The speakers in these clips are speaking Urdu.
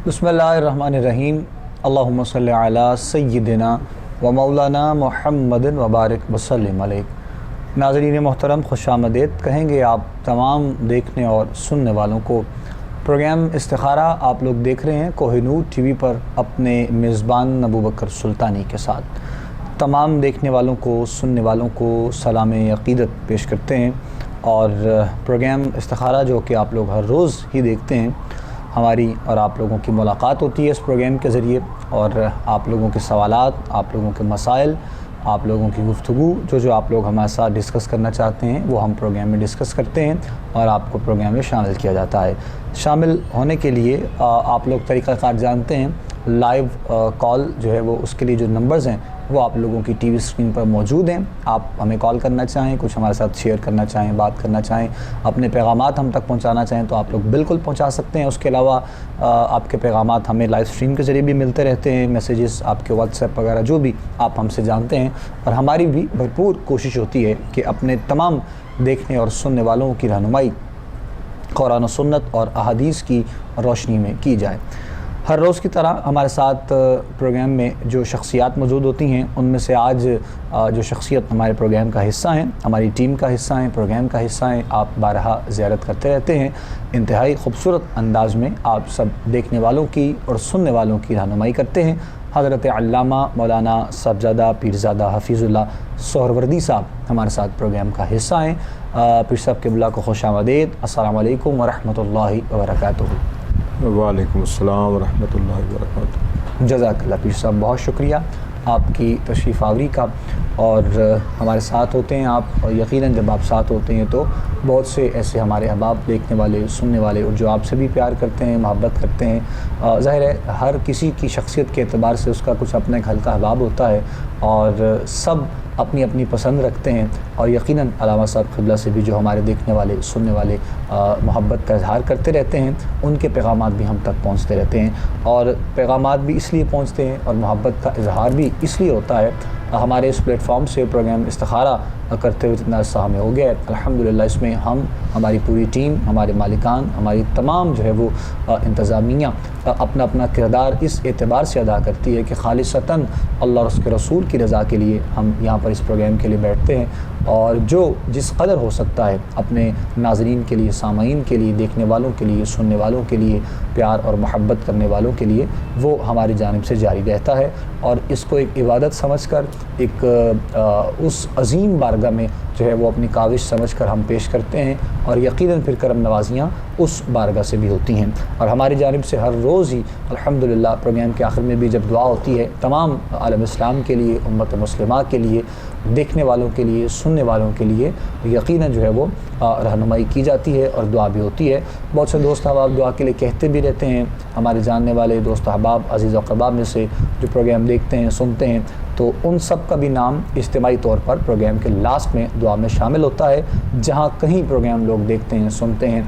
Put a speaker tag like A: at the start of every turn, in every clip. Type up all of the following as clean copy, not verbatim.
A: بسم اللہ الرحمن الرحیم اللہم صلی علی سیدنا و مولانا محمد وبارک وسلم علیہ۔ ناظرین محترم، خوش آمدید کہیں گے آپ تمام دیکھنے اور سننے والوں کو۔ پروگرام استخارہ آپ لوگ دیکھ رہے ہیں کوہ نور ٹی وی پر اپنے میزبان ابوبکر سلطانی کے ساتھ۔ تمام دیکھنے والوں کو، سننے والوں کو سلام عقیدت پیش کرتے ہیں، اور پروگرام استخارہ جو کہ آپ لوگ ہر روز ہی دیکھتے ہیں، ہماری اور آپ لوگوں کی ملاقات ہوتی ہے اس پروگرام کے ذریعے، اور آپ لوگوں کے سوالات، آپ لوگوں کے مسائل، آپ لوگوں کی گفتگو جو آپ لوگ ہمارے ساتھ ڈسکس کرنا چاہتے ہیں وہ ہم پروگرام میں ڈسکس کرتے ہیں اور آپ کو پروگرام میں شامل کیا جاتا ہے۔ شامل ہونے کے لیے آپ لوگ طریقہ کار جانتے ہیں۔ لائیو کال جو ہے وہ اس کے لیے جو نمبرز ہیں وہ آپ لوگوں کی ٹی وی اسکرین پر موجود ہیں۔ آپ ہمیں کال کرنا چاہیں، کچھ ہمارے ساتھ شیئر کرنا چاہیں، بات کرنا چاہیں، اپنے پیغامات ہم تک پہنچانا چاہیں تو آپ لوگ بالکل پہنچا سکتے ہیں۔ اس کے علاوہ آپ کے پیغامات ہمیں لائیو اسٹریم کے ذریعے بھی ملتے رہتے ہیں، میسیجز آپ کے واٹس ایپ وغیرہ جو بھی آپ ہم سے جانتے ہیں، اور ہماری بھی بھرپور کوشش ہوتی ہے کہ اپنے تمام دیکھنے اور سننے والوں کی رہنمائی قرآن و سنت اور احادیث کی روشنی میں کی جائے۔ ہر روز کی طرح ہمارے ساتھ پروگرام میں جو شخصیات موجود ہوتی ہیں، ان میں سے آج جو شخصیت ہمارے پروگرام کا حصہ ہیں، ہماری ٹیم کا حصہ ہیں، پروگرام کا حصہ ہیں، آپ بارہا زیارت کرتے رہتے ہیں، انتہائی خوبصورت انداز میں آپ سب دیکھنے والوں کی اور سننے والوں کی رہنمائی کرتے ہیں۔ حضرت علامہ مولانا صاحبزادہ پیرزادہ حفیظ اللہ سہروردی صاحب ہمارے ساتھ پروگرام کا حصہ ہیں۔ پیر صاحب قبلہ کو خوش آمدید۔ السلام علیکم ورحمۃ اللہ وبرکاتہ۔
B: وعلیکم السلام ورحمۃ اللہ وبرکاتہ۔
A: جزاک اللہ پیر صاحب، بہت شکریہ آپ کی تشریف آوری کا، اور ہمارے ساتھ ہوتے ہیں آپ، اور یقیناً جب آپ ساتھ ہوتے ہیں تو بہت سے ایسے ہمارے احباب دیکھنے والے، سننے والے، اور جو آپ سے بھی پیار کرتے ہیں، محبت کرتے ہیں۔ ظاہر ہے ہر کسی کی شخصیت کے اعتبار سے اس کا کچھ اپنا ایک ہلکا احباب ہوتا ہے، اور سب اپنی اپنی پسند رکھتے ہیں، اور یقیناً علامہ صاحب قبلہ سے بھی جو ہمارے دیکھنے والے، سننے والے محبت کا اظہار کرتے رہتے ہیں، ان کے پیغامات بھی ہم تک پہنچتے رہتے ہیں، اور پیغامات بھی اس لیے پہنچتے ہیں اور محبت کا اظہار بھی اس لیے ہوتا ہے۔ ہمارے اس پلیٹ فارم سے پروگرام استخارہ کرتے ہوئے جتنا عرصہ ہمیں ہو گیا ہے، الحمدللہ اس میں ہم، ہماری پوری ٹیم، ہمارے مالکان، ہماری تمام جو ہے وہ انتظامیہ اپنا اپنا کردار اس اعتبار سے ادا کرتی ہے کہ خالصتاً اللہ اور اس کے رسول کی رضا کے لیے ہم یہاں پر اس پروگرام کے لیے بیٹھتے ہیں، اور جو جس قدر ہو سکتا ہے اپنے ناظرین کے لیے، سامعین کے لیے، دیکھنے والوں کے لیے، سننے والوں کے لیے، پیار اور محبت کرنے والوں کے لیے وہ ہماری جانب سے جاری رہتا ہے، اور اس کو ایک عبادت سمجھ کر، ایک اس عظیم بارگاہ میں جو ہے وہ اپنی کاوش سمجھ کر ہم پیش کرتے ہیں، اور یقیناً پھر کرم نوازیاں اس بارگاہ سے بھی ہوتی ہیں۔ اور ہماری جانب سے ہر روز ہی الحمدللہ پروگرام کے آخر میں بھی جب دعا ہوتی ہے تمام عالم اسلام کے لیے، امت مسلمہ کے لیے، دیکھنے والوں کے لیے، سننے والوں کے لیے، یقیناً جو ہے وہ رہنمائی کی جاتی ہے اور دعا بھی ہوتی ہے۔ بہت سے دوست احباب دعا کے لیے کہتے بھی رہتے ہیں، ہمارے جاننے والے دوست احباب، عزیز و اقربا میں سے جو پروگرام دیکھتے ہیں، سنتے ہیں، تو ان سب کا بھی نام اجتماعی طور پر پروگرام کے لاسٹ میں دعا میں شامل ہوتا ہے۔ جہاں کہیں پروگرام لوگ دیکھتے ہیں، سنتے ہیں،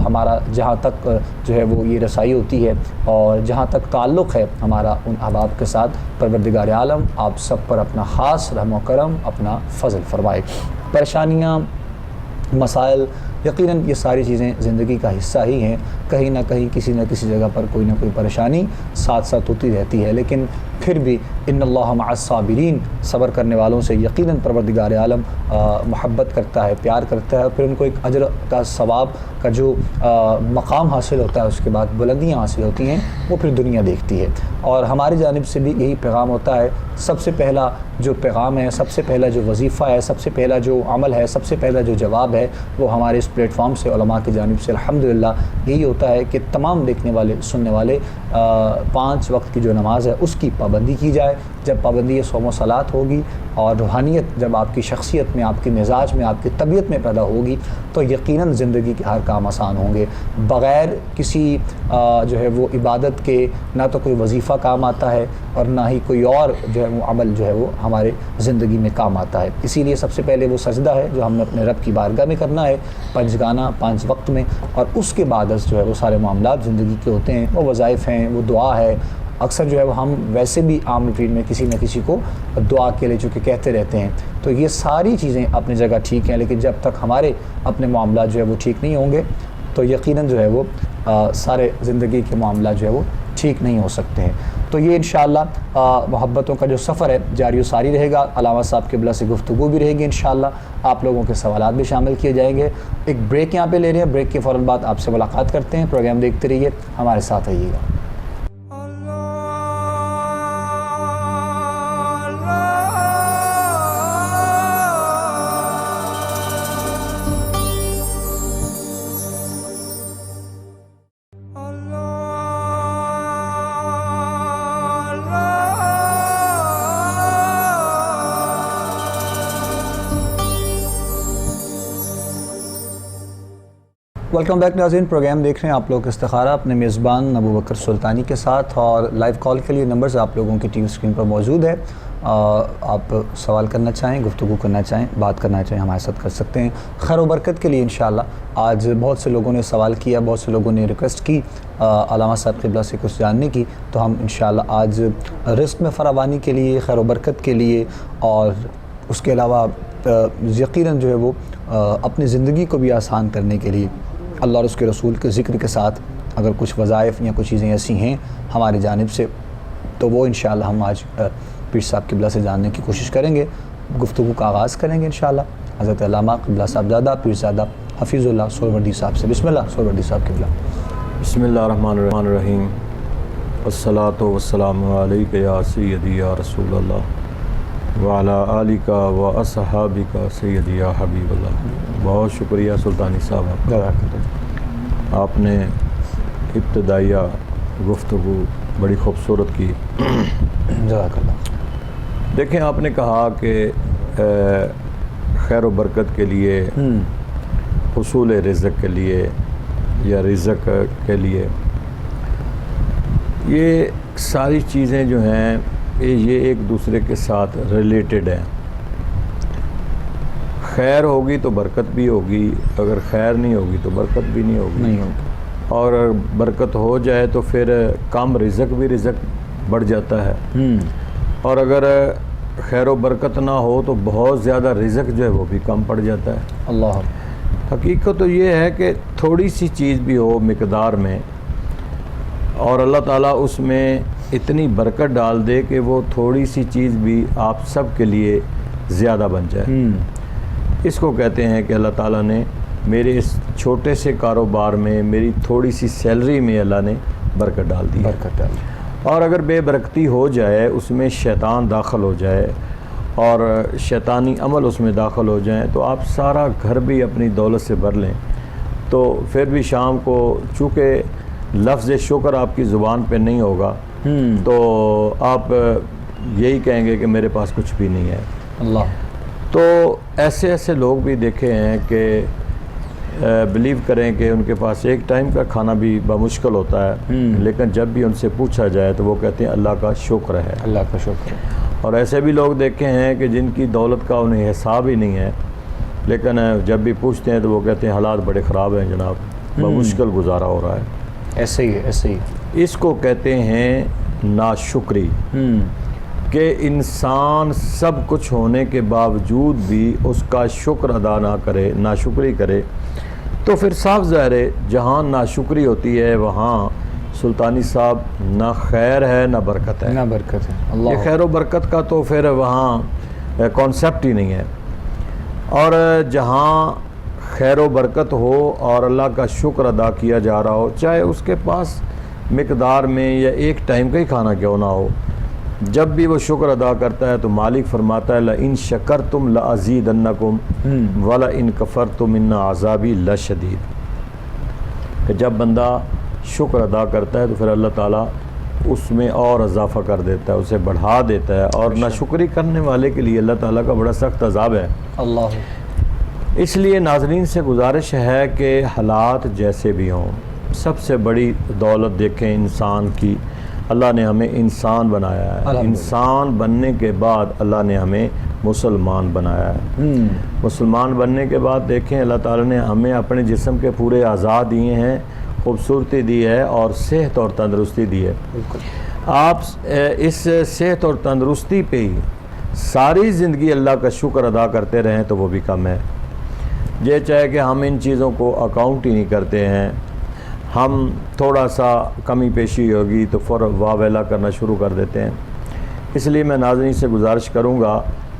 A: ہمارا جہاں تک جو ہے وہ یہ رسائی ہوتی ہے اور جہاں تک تعلق ہے ہمارا ان احباب کے ساتھ، پروردگار عالم آپ سب پر اپنا خاص رحم و کرم، اپنا فضل فرمائے۔ پریشانیاں، مسائل، یقیناً یہ ساری چیزیں زندگی کا حصہ ہی ہیں، کہیں نہ کہیں کسی نہ کسی جگہ پر کوئی نہ کوئی پریشانی ساتھ ساتھ ہوتی رہتی ہے، لیکن پھر بھی ان اللہ مع الصابرین، صبر کرنے والوں سے یقیناً پروردگار عالم محبت کرتا ہے، پیار کرتا ہے، اور پھر ان کو ایک اجر کا، ثواب کا جو مقام حاصل ہوتا ہے، اس کے بعد بلندیاں حاصل ہوتی ہیں، وہ پھر دنیا دیکھتی ہے۔ اور ہماری جانب سے بھی یہی پیغام ہوتا ہے۔ سب سے پہلا جو پیغام ہے، سب سے پہلا جو وظیفہ ہے، سب سے پہلا جو عمل ہے، سب سے پہلا جو جواب ہے، وہ ہمارے اس پلیٹ فارم سے علماء کی جانب سے الحمدللہ یہی ہوتا ہے کہ تمام دیکھنے والے، سننے والے 5 وقت کی جو نماز ہے اس کی پابندی کی جائے۔ جب پابندی صوم و صلات ہوگی اور روحانیت جب آپ کی شخصیت میں، آپ کے مزاج میں، آپ کی طبیعت میں پیدا ہوگی تو یقیناً زندگی کے ہر کام آسان ہوں گے۔ بغیر کسی جو ہے وہ عبادت کے نہ تو کوئی وظیفہ کام آتا ہے اور نہ ہی کوئی اور جو ہے وہ عمل جو ہے وہ ہمارے زندگی میں کام آتا ہے۔ اسی لیے سب سے پہلے وہ سجدہ ہے جو ہم نے اپنے رب کی بارگاہ میں کرنا ہے، 5 گانا 5 وقت میں، اور اس کے بعد جو ہے وہ سارے معاملات زندگی کے ہوتے ہیں، وہ وظائف ہیں، وہ دعا ہے۔ اکثر جو ہے وہ ہم ویسے بھی عام روٹین میں کسی نہ کسی کو دعا کے لیے چونکہ کہتے رہتے ہیں، تو یہ ساری چیزیں اپنی جگہ ٹھیک ہیں، لیکن جب تک ہمارے اپنے معاملات جو ہے وہ ٹھیک نہیں ہوں گے، تو یقیناً جو ہے وہ سارے زندگی کے معاملات جو ہے وہ ٹھیک نہیں ہو سکتے ہیں. تو یہ انشاءاللہ محبتوں کا جو سفر ہے جاری و ساری رہے گا. علامہ صاحب قبلہ سے گفتگو بھی رہے گی انشاءاللہ. آپ لوگوں کے سوالات بھی شامل کیے جائیں گے. ایک بریک یہاں پہ لے رہے ہیں, بریک کے فوراً بعد آپ سے ملاقات کرتے ہیں. پروگرام دیکھتے رہیے, ہمارے ساتھ رہیے گا. ویلکم بیک ناظرین, پروگرام دیکھ رہے ہیں آپ لوگ استخارہ اپنے میزبان ابو بکر سلطانی کے ساتھ, اور لائیو کال کے لیے نمبرز آپ لوگوں کی ٹی وی اسکرین پر موجود ہے. آپ سوال کرنا چاہیں, گفتگو کرنا چاہیں, بات کرنا چاہیں, ہمارے ساتھ کر سکتے ہیں. خیر و برکت کے لیے انشاءاللہ آج بہت سے لوگوں نے سوال کیا, بہت سے لوگوں نے ریکویسٹ کی علامہ صاحب قبلہ سے کچھ جاننے کی. تو ہم انشاءاللہ آج رزق میں فراوانی کے لیے, خیر و برکت کے لیے, اور اس کے علاوہ یقیناً جو ہے وہ اپنی زندگی کو بھی آسان کرنے کے لیے اللہ اور اس کے رسول کے ذکر کے ساتھ اگر کچھ وظائف یا کچھ چیزیں ایسی ہیں ہماری جانب سے, تو وہ انشاءاللہ ہم آج پیر صاحب قبلہ سے جاننے کی کوشش کریں گے. گفتگو کا آغاز کریں گے انشاءاللہ حضرت علامہ قبلہ صاحبزادہ پیرزادہ حفیظ اللہ سہروردی صاحب سے. بسم اللہ سہروردی صاحب قبلہ.
B: بسم اللہ الرحمن الرحیم. والصلاۃ والسلام علیک یا سیدی یا رسول اللہ وعلی آلک و اصحابک سیدی یا حبیب اللہ. بہت شکریہ سلطانی صاحب, آپ نے ابتدائیہ گفتگو بڑی خوبصورت کی.
A: جزاک اللہ.
B: دیکھیں, آپ نے کہا کہ خیر و برکت کے لیے, حصول رزق کے لیے یا رزق کے لیے, یہ ساری چیزیں جو ہیں یہ ایک دوسرے کے ساتھ ریلیٹڈ ہیں. خیر ہوگی تو برکت بھی ہوگی, اگر خیر نہیں ہوگی تو برکت بھی نہیں ہوگی. اور برکت ہو جائے تو پھر کم رزق بھی رزق بڑھ جاتا ہے, اور اگر خیر و برکت نہ ہو تو بہت زیادہ رزق جو ہے وہ بھی کم پڑ جاتا ہے.
A: اللہ.
B: حقیقت تو یہ ہے کہ تھوڑی سی چیز بھی ہو مقدار میں, اور اللہ تعالیٰ اس میں اتنی برکت ڈال دے کہ وہ تھوڑی سی چیز بھی آپ سب کے لیے زیادہ بن جائے. اس کو کہتے ہیں کہ اللہ تعالیٰ نے میرے اس چھوٹے سے کاروبار میں, میری تھوڑی سی سیلری میں اللہ نے برکت ڈال دی. اور اگر بے برکتی ہو جائے, اس میں شیطان داخل ہو جائے اور شیطانی عمل اس میں داخل ہو جائیں, تو آپ سارا گھر بھی اپنی دولت سے بھر لیں, تو پھر بھی شام کو چونکہ لفظ شکر آپ کی زبان پہ نہیں ہوگا, تو آپ یہی کہیں گے کہ میرے پاس کچھ بھی نہیں ہے.
A: اللہ.
B: تو ایسے ایسے لوگ بھی دیکھے ہیں کہ بلیو کریں کہ ان کے پاس ایک ٹائم کا کھانا بھی بمشکل ہوتا ہے, لیکن جب بھی ان سے پوچھا جائے تو وہ کہتے ہیں اللہ کا شکر ہے.
A: اللہ کا شکر ہے.
B: اور ایسے بھی لوگ دیکھے ہیں کہ جن کی دولت کا انہیں حساب ہی نہیں ہے, لیکن جب بھی پوچھتے ہیں تو وہ کہتے ہیں حالات بڑے خراب ہیں جناب, بمشکل گزارا ہو رہا ہے.
A: ایسے ہی ہے, ایسے ہی.
B: اس کو کہتے ہیں ناشکری, کہ انسان سب کچھ ہونے کے باوجود بھی اس کا شکر ادا نہ کرے, ناشکری کرے, تو پھر صاف ظاہر ہے جہاں ناشکری ہوتی ہے وہاں سلطانی صاحب نہ خیر ہے نہ برکت ہے.
A: نہ برکت ہے. اللہ.
B: یہ خیر و برکت کا تو پھر وہاں کانسیپٹ ہی نہیں ہے. اور جہاں خیر و برکت ہو اور اللہ کا شکر ادا کیا جا رہا ہو, چاہے اس کے پاس مقدار میں یا ایک ٹائم کا ہی کھانا کیوں نہ ہو, جب بھی وہ شکر ادا کرتا ہے تو مالک فرماتا ہے لَإِن شَكَرْتُمْ لَأَزِيدَنَّكُمْ وَلَإِن كَفَرْتُمْ إِنَّ عَذَابِي لَشَدِيدٌ. کہ جب بندہ شکر ادا کرتا ہے تو پھر اللہ تعالیٰ اس میں اور اضافہ کر دیتا ہے, اسے بڑھا دیتا ہے, اور ناشکری کرنے والے کے لیے اللہ تعالیٰ کا بڑا سخت عذاب ہے.
A: اللہ.
B: اس لیے ناظرین سے گزارش ہے کہ حالات جیسے بھی ہوں, سب سے بڑی دولت دیکھیں انسان کی, اللہ نے ہمیں انسان بنایا ہے. انسان بننے کے بعد اللہ نے ہمیں مسلمان بنایا ہے. مسلمان بننے کے بعد دیکھیں اللہ تعالیٰ نے ہمیں اپنے جسم کے پورے اعضاء دیے ہیں, خوبصورتی دی ہے اور صحت اور تندرستی دی ہے. آپ اس صحت اور تندرستی پہ ہی ساری زندگی اللہ کا شکر ادا کرتے رہیں تو وہ بھی کم ہے. یہ چاہے کہ ہم ان چیزوں کو اکاؤنٹ ہی نہیں کرتے ہیں، ہم تھوڑا سا کمی پیشی ہوگی تو فوراً واہ ویلا کرنا شروع کر دیتے ہیں۔ اس لیے میں ناظرین سے گزارش کروں گا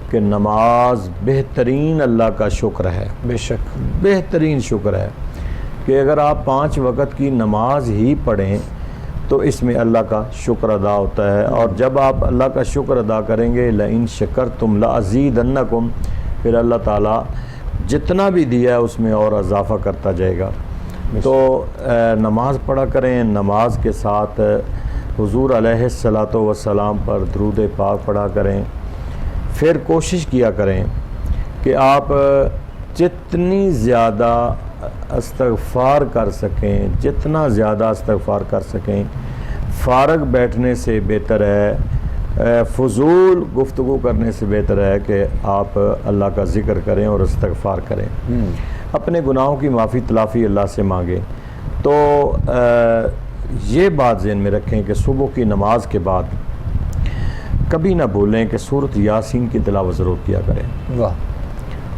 B: کہ نماز بہترین اللہ کا شکر ہے،
A: بے شک
B: بہترین شکر ہے کہ اگر آپ 5 وقت کی نماز ہی پڑھیں تو اس میں اللہ کا شکر ادا ہوتا ہے، اور جب آپ اللہ کا شکر ادا کریں گے لَإِن شَكَرْتُمْ لَأَزِيدَنَّكُمْ، پھر اللہ تعالیٰ جتنا بھی دیا ہے اس میں اور اضافہ کرتا جائے گا۔ تو نماز پڑھا کریں، نماز کے ساتھ حضور علیہ الصلاۃ والسلام پر درود پاک پڑھا کریں، پھر کوشش کیا کریں کہ آپ جتنی زیادہ استغفار کر سکیں، جتنا زیادہ استغفار کر سکیں، فارغ بیٹھنے سے بہتر ہے، فضول گفتگو کرنے سے بہتر ہے کہ آپ اللہ کا ذکر کریں اور استغفار کریں، اپنے گناہوں کی معافی تلافی اللہ سے مانگیں۔ تو یہ بات ذہن میں رکھیں کہ صبح کی نماز کے بعد کبھی نہ بھولیں کہ سورۃ یاسین کی تلاوت ضرور کیا کریں۔
A: واہ،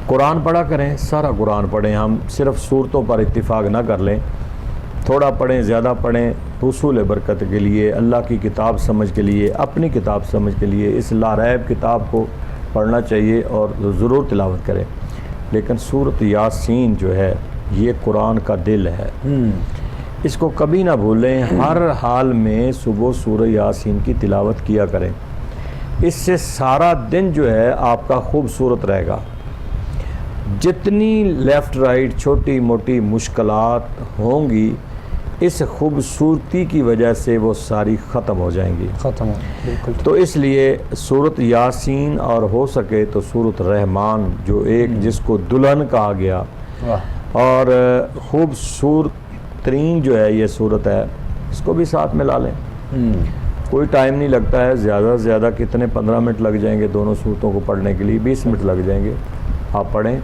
B: قرآن پڑھا کریں، سارا قرآن پڑھیں، ہم صرف صورتوں پر اتفاق نہ کر لیں، تھوڑا پڑھیں، زیادہ پڑھیں، حصول برکت کے لیے، اللہ کی کتاب سمجھ کے لیے، اپنی کتاب سمجھ کے لیے اس لاریب کتاب کو پڑھنا چاہیے اور ضرور تلاوت کریں۔ لیکن سورۃ یاسین جو ہے یہ قرآن کا دل ہے، اس کو کبھی نہ بھولیں، ہر حال میں صبح سورہ یاسین کی تلاوت کیا کریں، اس سے سارا دن جو ہے آپ کا خوبصورت رہے گا۔ جتنی لیفٹ رائٹ چھوٹی موٹی مشکلات ہوں گی اس خوبصورتی کی وجہ سے وہ ساری ختم ہو جائیں گی،
A: ختم ہو، بالکل۔
B: تو اس لیے سورۃ یاسین اور ہو سکے تو سورۃ رحمان جو ایک جس کو دلہن کہا گیا
A: واہ،
B: اور خوبصورت ترین جو ہے یہ سورت ہے، اس کو بھی ساتھ میں لا لیں، کوئی ٹائم نہیں لگتا ہے، زیادہ سے زیادہ کتنے 15 منٹ لگ جائیں گے دونوں صورتوں کو پڑھنے کے لیے، 20 منٹ لگ جائیں گے، آپ پڑھیں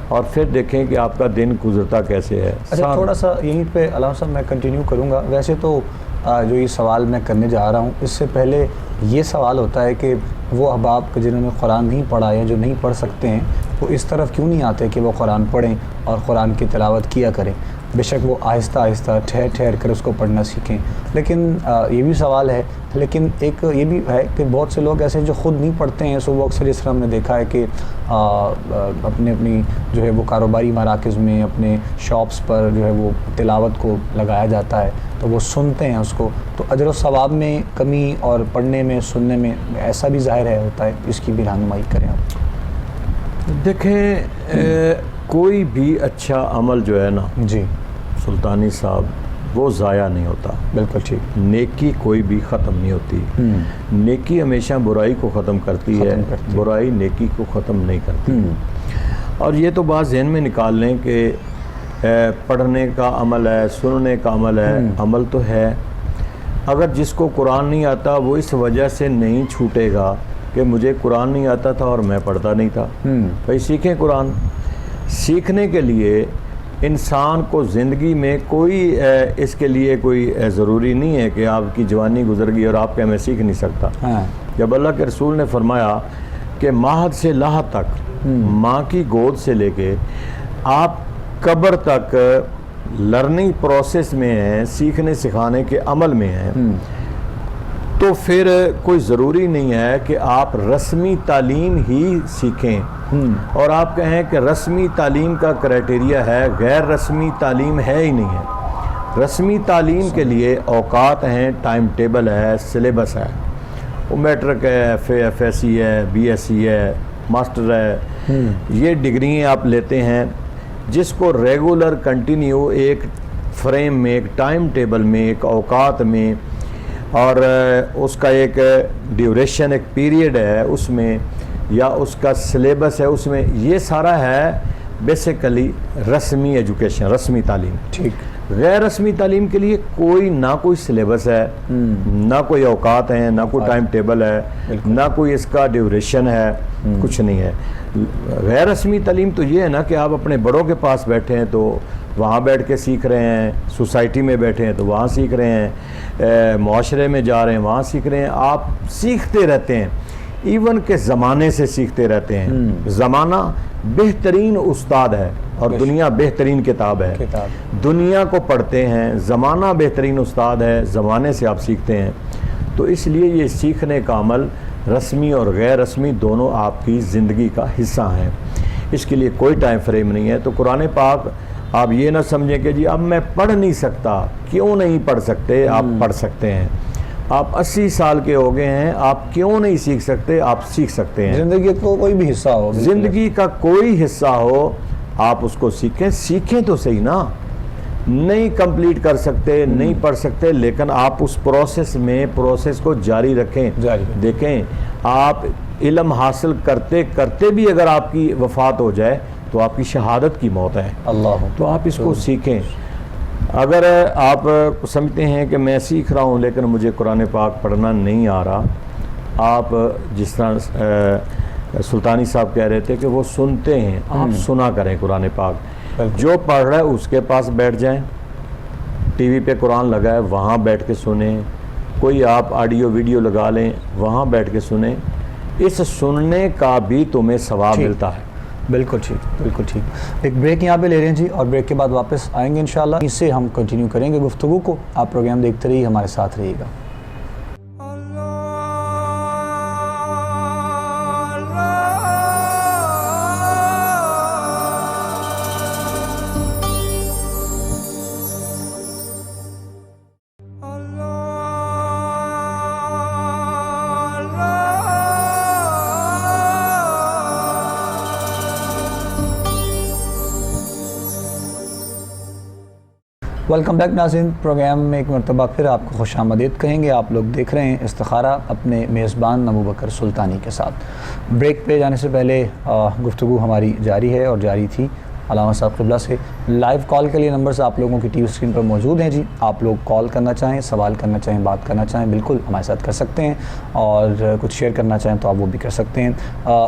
B: اور پھر دیکھیں کہ آپ کا دن گزرتا کیسے ہے۔
A: اچھا تھوڑا سا یہیں پہ علامہ صاحب میں کنٹینیو کروں گا، ویسے تو جو یہ سوال میں کرنے جا رہا ہوں اس سے پہلے یہ سوال ہوتا ہے کہ وہ احباب جنہوں نے قرآن نہیں پڑھا یا جو نہیں پڑھ سکتے ہیں وہ اس طرف کیوں نہیں آتے کہ وہ قرآن پڑھیں اور قرآن کی تلاوت کیا کریں؟ بے شک وہ آہستہ آہستہ ٹھہر ٹھہر کر اس کو پڑھنا سیکھیں، لیکن یہ بھی سوال ہے، لیکن ایک یہ بھی ہے کہ بہت سے لوگ ایسے جو خود نہیں پڑھتے ہیں، صبح اکثر اس طرح ہم نے دیکھا ہے کہ اپنی جو ہے وہ کاروباری مراکز میں اپنے شاپس پر جو ہے وہ تلاوت کو لگایا جاتا ہے تو وہ سنتے ہیں اس کو، تو اجر و ثواب میں کمی اور پڑھنے میں سننے میں ایسا بھی ظاہر ہے ہوتا ہے، اس کی بھی رہنمائی کریں آپ۔
B: دیکھیں کوئی بھی اچھا عمل جو ہے نا
A: جی
B: سلطانی صاحب وہ ضائع نہیں ہوتا،
A: بالکل ٹھیک،
B: نیکی کوئی بھی ختم نہیں ہوتی، نیکی ہمیشہ برائی کو ختم کرتی ہے، برائی نیکی کو ختم نہیں کرتی۔ اور یہ تو بات ذہن میں نکال لیں کہ پڑھنے کا عمل ہے، سننے کا عمل ہے، عمل تو ہے، اگر جس کو قرآن نہیں آتا وہ اس وجہ سے نہیں چھوٹے گا کہ مجھے قرآن نہیں آتا تھا اور میں پڑھتا نہیں تھا، بھائی سیکھیں قرآن۔ سیکھنے کے لیے انسان کو زندگی میں کوئی اس کے لیے کوئی ضروری نہیں ہے کہ آپ کی جوانی گزر گئی اور آپ کہ میں سیکھ نہیں سکتا۔ جب اللہ کے رسول نے فرمایا کہ مہد سے لاہد تک، ماں کی گود سے لے کے آپ قبر تک لرننگ پروسیس میں ہیں، سیکھنے سکھانے کے عمل میں ہیں، تو پھر کوئی ضروری نہیں ہے کہ آپ رسمی تعلیم ہی سیکھیں اور آپ کہیں کہ رسمی تعلیم کا کرائٹیریا ہے، غیر رسمی تعلیم ہے ہی نہیں ہے۔ رسمی تعلیم کے لیے اوقات ہیں، ٹائم ٹیبل ہے، سلیبس ہے، وہ میٹرک ہے، ایف ایس سی ہے، بی ایس سی ہے، ماسٹر ہے، یہ ڈگریاں آپ لیتے ہیں جس کو ریگولر کنٹینیو ایک فریم میں، ایک ٹائم ٹیبل میں، ایک اوقات میں، اور اس کا ایک ڈیوریشن، ایک پیریڈ ہے اس میں، یا اس کا سلیبس ہے اس میں، یہ سارا ہے بیسیکلی رسمی ایجوکیشن، رسمی تعلیم۔
A: ٹھیک،
B: غیر رسمی تعلیم کے لیے کوئی نہ کوئی سلیبس ہے، نہ کوئی اوقات ہیں، نہ کوئی ٹائم ٹیبل ہے، نہ کوئی اس کا ڈیوریشن ہے، کچھ نہیں ہے۔ غیر رسمی تعلیم تو یہ ہے نا کہ آپ اپنے بڑوں کے پاس بیٹھے ہیں تو وہاں بیٹھ کے سیکھ رہے ہیں، سوسائٹی میں بیٹھے ہیں تو وہاں سیکھ رہے ہیں، معاشرے میں جا رہے ہیں وہاں سیکھ رہے ہیں، آپ سیکھتے رہتے ہیں۔ ایون کہ زمانے سے سیکھتے رہتے ہیں. زمانہ بہترین استاد ہے اور دنیا بہترین کتاب ہے. دنیا کو پڑھتے ہیں، زمانہ بہترین استاد ہے، زمانے سے آپ سیکھتے ہیں. تو اس لیے یہ سیکھنے کا عمل رسمی اور غیر رسمی دونوں آپ کی زندگی کا حصہ ہیں. اس کے لیے کوئی ٹائم فریم نہیں ہے. تو قرآن پاک آپ یہ نہ سمجھیں کہ جی اب میں پڑھ نہیں سکتا. کیوں نہیں پڑھ سکتے؟ آپ پڑھ سکتے ہیں. آپ 80 سال کے ہو گئے ہیں، آپ کیوں نہیں سیکھ سکتے؟ آپ سیکھ سکتے ہیں.
A: زندگی کو کوئی بھی حصہ ہو،
B: زندگی کا کوئی حصہ ہو، آپ اس کو سیکھیں. سیکھیں تو صحیح نا. نہیں کمپلیٹ کر سکتے، نہیں پڑھ سکتے، لیکن آپ اس پروسیس کو جاری رکھیں. دیکھیں آپ علم حاصل کرتے کرتے بھی اگر آپ کی وفات ہو جائے تو آپ کی شہادت کی موت ہے. تو آپ اس کو سیکھیں. اگر آپ سمجھتے ہیں کہ میں سیکھ رہا ہوں لیکن مجھے قرآن پاک پڑھنا نہیں آ رہا، آپ جس طرح سلطانی صاحب کہہ رہے تھے کہ وہ سنتے ہیں، آپ سنا کریں قرآن پاک. جو پڑھ رہا ہے اس کے پاس بیٹھ جائیں. ٹی وی پہ قرآن لگا ہے وہاں بیٹھ کے سنیں. کوئی آپ آڈیو ویڈیو لگا لیں وہاں بیٹھ کے سنیں. اس سننے کا بھی تمہیں ثواب ملتا ہے.
A: بالکل ٹھیک، بالکل ٹھیک. ایک بریک یہاں پہ لے رہے ہیں جی، اور بریک کے بعد واپس آئیں گے انشاءاللہ. اس سے ہم کنٹینیو کریں گے گفتگو کو. آپ پروگرام دیکھتے رہیے، ہمارے ساتھ رہیے گا. ویلکم بیک ناظرین. پروگرام میں ایک مرتبہ پھر آپ کو خوش آمدید کہیں گے. آپ لوگ دیکھ رہے ہیں استخارہ اپنے میزبان ابوبکر سلطانی کے ساتھ. بریک پہ جانے سے پہلے گفتگو ہماری جاری ہے اور جاری تھی علامہ صاحب قبلہ سے. لائیو کال کے لیے نمبرز آپ لوگوں کی ٹی وی اسکرین پر موجود ہیں جی. آپ لوگ کال کرنا چاہیں، سوال کرنا چاہیں، بات کرنا چاہیں، بالکل ہمارے ساتھ کر سکتے ہیں. اور کچھ شیئر کرنا چاہیں تو آپ وہ بھی کر سکتے ہیں.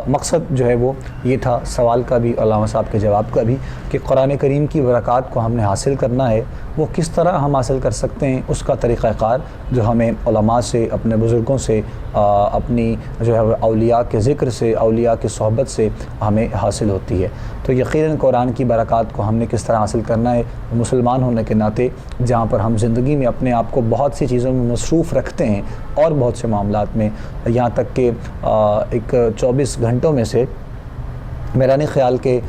A: مقصد جو ہے وہ یہ تھا سوال کا بھی، علامہ صاحب کے جواب کا بھی، کہ قرآن کریم کی برکات کو ہم نے حاصل کرنا ہے، وہ کس طرح ہم حاصل کر سکتے ہیں. اس کا طریقہ کار جو ہمیں علماء سے، اپنے بزرگوں سے، اپنی جو ہے اولیاء کے ذکر سے، اولیاء کی صحبت سے ہمیں حاصل ہوتی ہے. تو یقیناً قرآن کی برکات کو ہم نے کس طرح حاصل کرنا ہے. مسلمان ہونے کے ناطے جہاں پر ہم زندگی میں اپنے آپ کو بہت سی چیزوں میں مصروف رکھتے ہیں اور بہت سے معاملات میں، یہاں تک کہ ایک 24 گھنٹوں میں سے میرا نہیں خیال کہ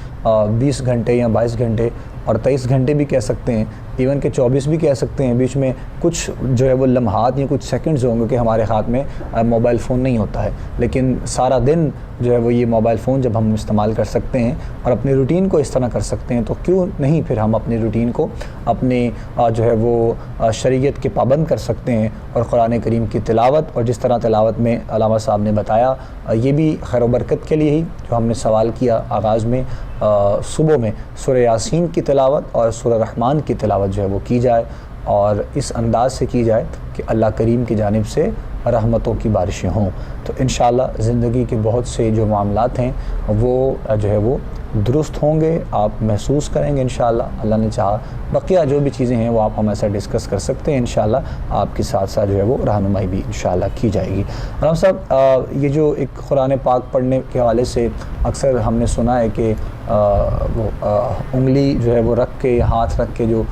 A: 20 گھنٹے یا 22 گھنٹے اور 23 گھنٹے بھی کہہ سکتے ہیں، ایون کہ 24 بھی کہہ سکتے ہیں، بیچ میں کچھ جو ہے وہ لمحات یا کچھ سیکنڈز ہوں گے کہ ہمارے ہاتھ میں موبائل فون نہیں ہوتا ہے. لیکن سارا دن جو ہے وہ یہ موبائل فون جب ہم استعمال کر سکتے ہیں اور اپنی روٹین کو اس طرح کر سکتے ہیں، تو کیوں نہیں پھر ہم اپنی روٹین کو اپنے جو ہے وہ شریعت کے پابند کر سکتے ہیں اور قرآن کریم کی تلاوت. اور جس طرح تلاوت میں علامہ صاحب نے بتایا، یہ بھی خیر و برکت کے لیے ہی جو ہم نے سوال کیا آغاز میں، صبح میں سورہ یاسین کی تلاوت اور سورہ رحمان کی تلاوت جو ہے وہ کی جائے، اور اس انداز سے کی جائے کہ اللہ کریم کی جانب سے رحمتوں کی بارشیں ہوں. تو انشاءاللہ زندگی کے بہت سے جو معاملات ہیں وہ جو ہے وہ درست ہوں گے، آپ محسوس کریں گے انشاءاللہ اللہ نے چاہا. بقیہ جو بھی چیزیں ہیں وہ آپ ہمارے ساتھ ڈسکس کر سکتے ہیں انشاءاللہ. آپ کے ساتھ ساتھ جو ہے وہ رہنمائی بھی انشاءاللہ کی جائے گی. علامہ صاحب، یہ جو ایک قرآن پاک پڑھنے کے حوالے سے اکثر ہم نے سنا ہے کہ وہ انگلی جو ہے وہ رکھ کے، ہاتھ رکھ کے جو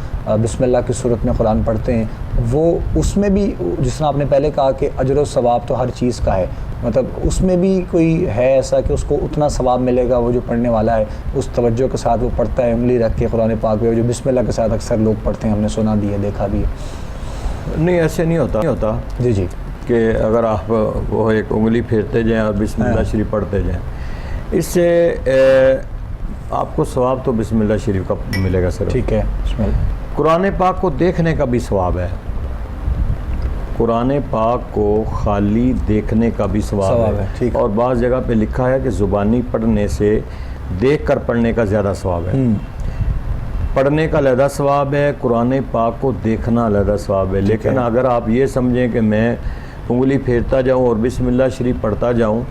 A: بسم اللہ کی صورت میں قرآن پڑھتے ہیں، وہ اس میں بھی جس طرح آپ نے پہلے کہا کہ اجر و ثواب تو ہر چیز کا ہے، مطلب اس میں بھی کوئی ہے ایسا کہ اس کو اتنا ثواب ملے گا وہ جو پڑھنے والا ہے اس توجہ کے ساتھ وہ پڑھتا ہے انگلی رکھ کے قرآن پاک میں، جو بسم اللہ کے ساتھ اکثر لوگ پڑھتے ہیں، ہم نے سنا بھی ہے، دیکھا بھی ہے؟
B: نہیں، ایسے نہیں ہوتا
A: جی جی،
B: کہ اگر آپ وہ ایک انگلی پھیرتے جائیں اور بسم اللہ شریف پڑھتے جائیں، اس سے آپ کو ثواب تو بسم اللہ شریف کا ملے گا. صرف
A: ٹھیک ہے. بسم اللہ.
B: قرآن پاک کو دیکھنے کا بھی ثواب ہے. قرآن پاک کو خالی دیکھنے کا بھی ثواب ہے. اور بعض جگہ پہ لکھا ہے کہ زبانی پڑھنے سے دیکھ کر پڑھنے کا زیادہ ثواب ہے. پڑھنے کا علیحدہ ثواب ہے، قرآن پاک کو دیکھنا علیحدہ ثواب ہے. لیکن اگر آپ یہ سمجھیں کہ میں انگلی پھیرتا جاؤں اور بسم اللہ شریف پڑھتا جاؤں،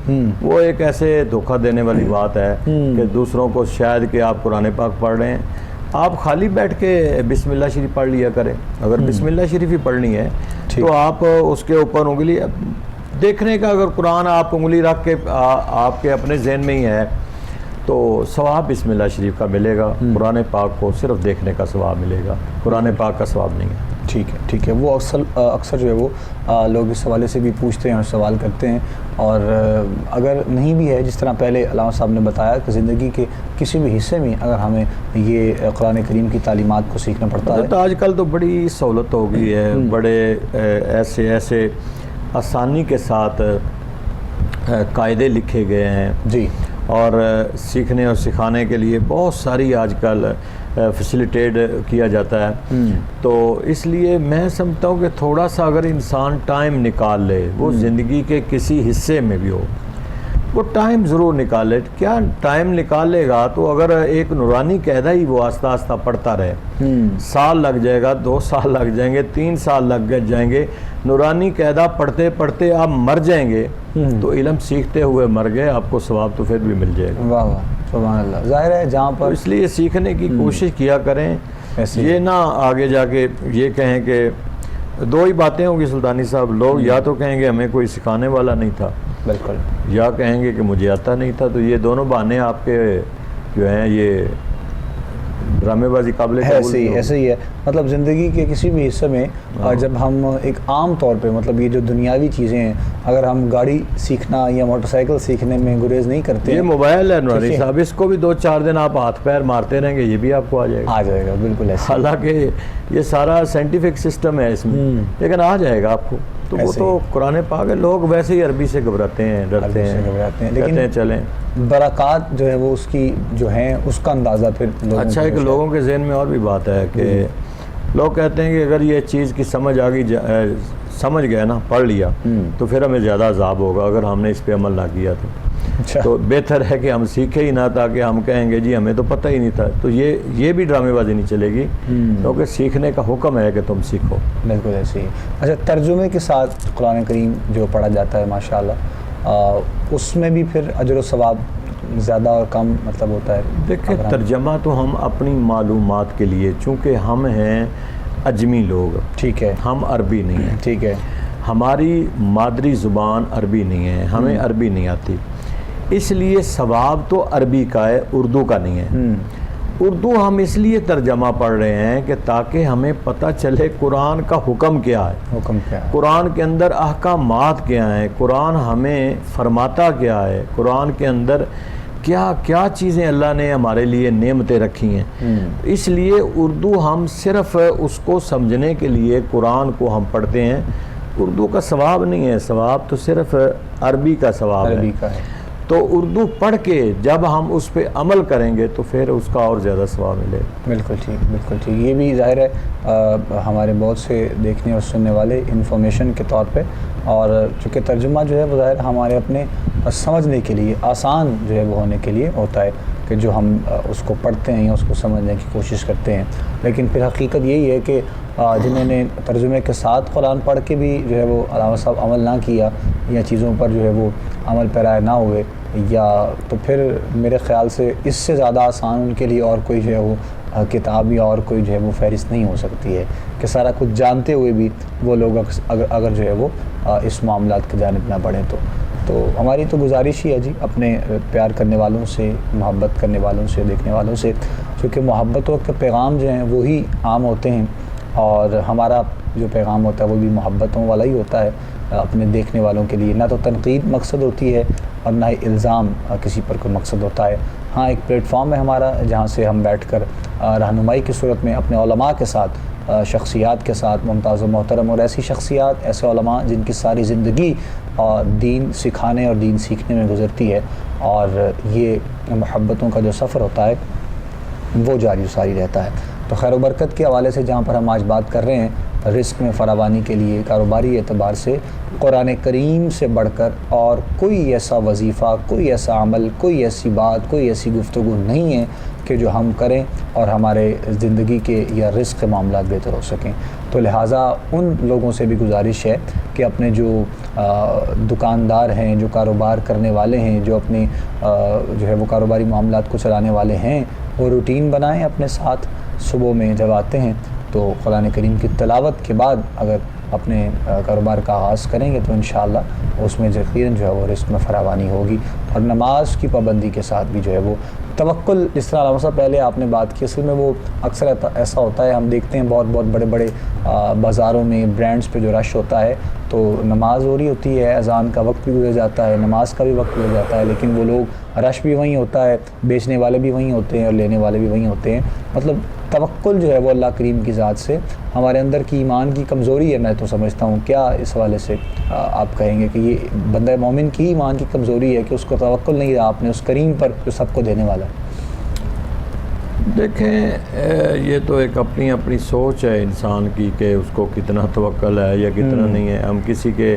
B: وہ ایک ایسے دھوکہ دینے والی بات ہے کہ دوسروں کو شاید کہ آپ قرآن پاک پڑھ رہے ہیں. آپ خالی بیٹھ کے بسم اللہ شریف پڑھ لیا کریں. اگر بسم اللہ شریف ہی پڑھنی ہے تو آپ اس کے اوپر انگلی دیکھنے کا اگر قرآن آپ انگلی رکھ کے آپ کے اپنے ذہن میں ہی ہے تو ثواب بسم اللہ شریف کا ملے گا، قرآن پاک کو صرف دیکھنے کا ثواب ملے گا، قرآن پاک کا ثواب نہیں ہے۔
A: ٹھیک ہے وہ اکثر جو ہے وہ لوگ اس حوالے سے بھی پوچھتے ہیں اور سوال کرتے ہیں، اور اگر نہیں بھی ہے، جس طرح پہلے علامہ صاحب نے بتایا کہ زندگی کے کسی بھی حصے میں اگر ہمیں یہ قرآن کریم کی تعلیمات کو سیکھنا پڑتا ہے
B: تو آج کل تو بڑی سہولت ہو گئی ہے، بڑے ایسے آسانی کے ساتھ قاعدے لکھے گئے ہیں
A: جی،
B: اور سیکھنے اور سکھانے کے لیے بہت ساری آج کل فیسیلیٹیٹ کیا جاتا ہے، تو اس لیے میں سمجھتا ہوں کہ تھوڑا سا اگر انسان ٹائم نکال لے، وہ زندگی کے کسی حصے میں بھی ہو، وہ ٹائم ضرور نکالے۔ کیا ٹائم نکال لے گا تو اگر ایک نورانی قاعدہ ہی وہ آہستہ آہستہ پڑھتا رہے، سال لگ جائے گا، 2 سال لگ جائیں گے، 3 سال لگ جائیں گے، نورانی قاعدہ پڑھتے پڑھتے آپ مر جائیں گے تو علم سیکھتے ہوئے مر گئے، آپ کو ثواب تو پھر بھی مل جائے گا۔
A: واہ واہ سبحان اللہ۔ ظاہر ہے جہاں پر
B: اس لیے سیکھنے کی کوشش کیا کریں، یہ نہ آگے جا کے یہ کہیں کہ 2 ہی باتیں ہوں گی سلطانی صاحب، لوگ یا تو کہیں گے ہمیں کوئی سکھانے والا نہیں تھا،
A: بالکل،
B: یا کہیں گے کہ مجھے آتا نہیں تھا، تو یہ دونوں بہانے آپ کے جو ہیں یہ ڈرامے بازی قابل قبول
A: ایسے ہی ہے۔ مطلب زندگی کے کسی بھی حصے میں جب ہم ایک عام طور پہ مطلب یہ جو دنیاوی چیزیں ہیں، اگر ہم گاڑی سیکھنا یا موٹر سائیکل سیکھنے میں گریز نہیں کرتے،
B: یہ موبائل ہے نوری صاحب، اس کو بھی 2-4 دن آپ ہاتھ پیر مارتے رہیں گے، یہ بھی آپ کو آ جائے گا،
A: بالکل ایسے،
B: حالانکہ یہ سارا سائنٹیفک سسٹم ہے اس میں، لیکن آ جائے گا آپ کو۔ تو وہ تو قرآن پاک ہے، لوگ ویسے ہی عربی سے گھبراتے ہیں، ڈرتے ہیں، لیکن چلیں
A: برکات جو ہے وہ اس کی جو ہیں اس کا اندازہ پھر
B: اچھا ہے کہ لوگوں کے ذہن میں اور بھی بات ہے کہ لوگ کہتے ہیں کہ اگر یہ چیز کی سمجھ آ گئی، سمجھ گئے نا، پڑھ لیا تو پھر ہمیں زیادہ عذاب ہوگا اگر ہم نے اس پہ عمل نہ کیا تو بہتر ہے کہ ہم سیکھے ہی نہ، تاکہ ہم کہیں گے جی ہمیں تو پتہ ہی نہیں تھا، تو یہ بھی ڈرامے بازی نہیں چلے گی، کیونکہ سیکھنے کا حکم ہے کہ تم سیکھو۔
A: بالکل ایسے ہی۔ اچھا، ترجمے کے ساتھ قرآن کریم جو پڑھا جاتا ہے ماشاءاللہ، اس میں بھی پھر اجر و ثواب زیادہ اور کم مطلب ہوتا ہے؟
B: دیکھیں، ترجمہ تو ہم اپنی معلومات کے لیے، چونکہ ہم ہیں اجمی لوگ،
A: ٹھیک ہے،
B: ہم عربی نہیں ہیں،
A: ٹھیک ہے،
B: ہماری مادری زبان عربی نہیں ہے، ہمیں عربی نہیں آتی، اس لیے ثواب تو عربی کا ہے، اردو کا نہیں ہے۔ اردو ہم اس لیے ترجمہ پڑھ رہے ہیں کہ تاکہ ہمیں پتہ چلے قرآن کا حکم کیا ہے، قرآن کے اندر احکامات کیا ہیں، قرآن ہمیں فرماتا کیا ہے، قرآن کے اندر کیا کیا چیزیں اللہ نے ہمارے لیے نعمتیں رکھی ہیں۔ اس لیے اردو ہم صرف اس کو سمجھنے کے لیے قرآن کو ہم پڑھتے ہیں، اردو کا ثواب نہیں ہے، ثواب تو صرف عربی کا ثواب ہے۔ تو اردو پڑھ کے جب ہم اس پہ عمل کریں گے تو پھر اس کا اور زیادہ ثواب ملے گا۔
A: بالکل ٹھیک۔ یہ بھی ظاہر ہے ہمارے بہت سے دیکھنے اور سننے والے انفارمیشن کے طور پہ، اور چونکہ ترجمہ جو ہے وہ ظاہر ہمارے اپنے سمجھنے کے لیے، آسان جو ہے وہ ہونے کے لیے ہوتا ہے کہ جو ہم اس کو پڑھتے ہیں یا اس کو سمجھنے کی کوشش کرتے ہیں، لیکن پھر حقیقت یہی ہے کہ جنہوں نے ترجمے کے ساتھ قرآن پڑھ کے بھی جو ہے وہ علامہ صاحب عمل نہ کیا یا چیزوں پر جو ہے وہ عمل پیرائے نہ ہوئے، یا تو پھر میرے خیال سے اس سے زیادہ آسان ان کے لیے اور کوئی جو ہے وہ کتاب یا اور کوئی جو ہے وہ فہرست نہیں ہو سکتی ہے کہ سارا کچھ جانتے ہوئے بھی وہ لوگ اگر جو ہے وہ اس معاملات کی جانب نہ بڑھیں تو ہماری تو گزارش ہی ہے جی اپنے پیار کرنے والوں سے، محبت کرنے والوں سے، دیکھنے والوں سے، کیونکہ محبتوں کے پیغام جو ہیں وہی عام ہوتے ہیں، اور ہمارا جو پیغام ہوتا ہے وہ بھی محبتوں والا ہی ہوتا ہے اپنے دیکھنے والوں کے لیے۔ نہ تو تنقید مقصد ہوتی ہے اور نہ ہی الزام کسی پر کوئی مقصد ہوتا ہے۔ ہاں، ایک پلیٹ فارم ہے ہمارا جہاں سے ہم بیٹھ کر رہنمائی کی صورت میں اپنے علماء کے ساتھ، شخصیات کے ساتھ، ممتاز و محترم اور ایسی شخصیات، ایسے علماء جن کی ساری زندگی دین سکھانے اور دین سیکھنے میں گزرتی ہے، اور یہ محبتوں کا جو سفر ہوتا ہے وہ جاری و ساری رہتا ہے۔ تو خیر و برکت کے حوالے سے جہاں پر ہم آج بات کر رہے ہیں، رزق میں فراوانی کے لیے کاروباری اعتبار سے قرآن کریم سے بڑھ کر اور کوئی ایسا وظیفہ، کوئی ایسا عمل، کوئی ایسی بات، کوئی ایسی گفتگو نہیں ہے کہ جو ہم کریں اور ہمارے زندگی کے یا رزق کے معاملات بہتر ہو سکیں۔ تو لہٰذا ان لوگوں سے بھی گزارش ہے کہ اپنے جو دکاندار ہیں، جو کاروبار کرنے والے ہیں، جو اپنے جو ہے وہ کاروباری معاملات کو چلانے والے ہیں، وہ روٹین بنائیں اپنے ساتھ، صبح میں جب آتے ہیں تو قرآن کریم کی تلاوت کے بعد اگر اپنے کاروبار کا آغاز کریں گے تو انشاءاللہ اس میں یقیناً جو ہے وہ رزق میں فراوانی ہوگی. اور نماز کی پابندی کے ساتھ بھی جو ہے وہ توکل، جس طرح علامہ صاحب پہلے آپ نے بات کی، اصل میں وہ اکثر ایسا ہوتا ہے، ہم دیکھتے ہیں بہت بہت بڑے بڑے بازاروں میں برانڈز پہ جو رش ہوتا ہے تو نماز ہو رہی ہوتی ہے، اذان کا وقت بھی گزر جاتا ہے، نماز کا بھی وقت گزر جاتا ہے، لیکن وہ لوگ رش بھی وہیں ہوتا ہے، بیچنے والے بھی وہیں ہوتے ہیں اور لینے والے بھی وہیں ہوتے ہیں. مطلب توکل جو ہے وہ اللہ کریم کی ذات سے ہمارے اندر کی ایمان کی کمزوری ہے، میں تو سمجھتا ہوں. کیا اس حوالے سے آپ کہیں گے کہ یہ بندہ مومن کی ایمان کی کمزوری ہے کہ اس کو توکل نہیں رہا آپ نے اس کریم پر جو سب کو دینے والا ہے؟
B: دیکھیں یہ تو ایک اپنی اپنی سوچ ہے انسان کی کہ اس کو کتنا توکل ہے یا کتنا نہیں ہے. ہم کسی کے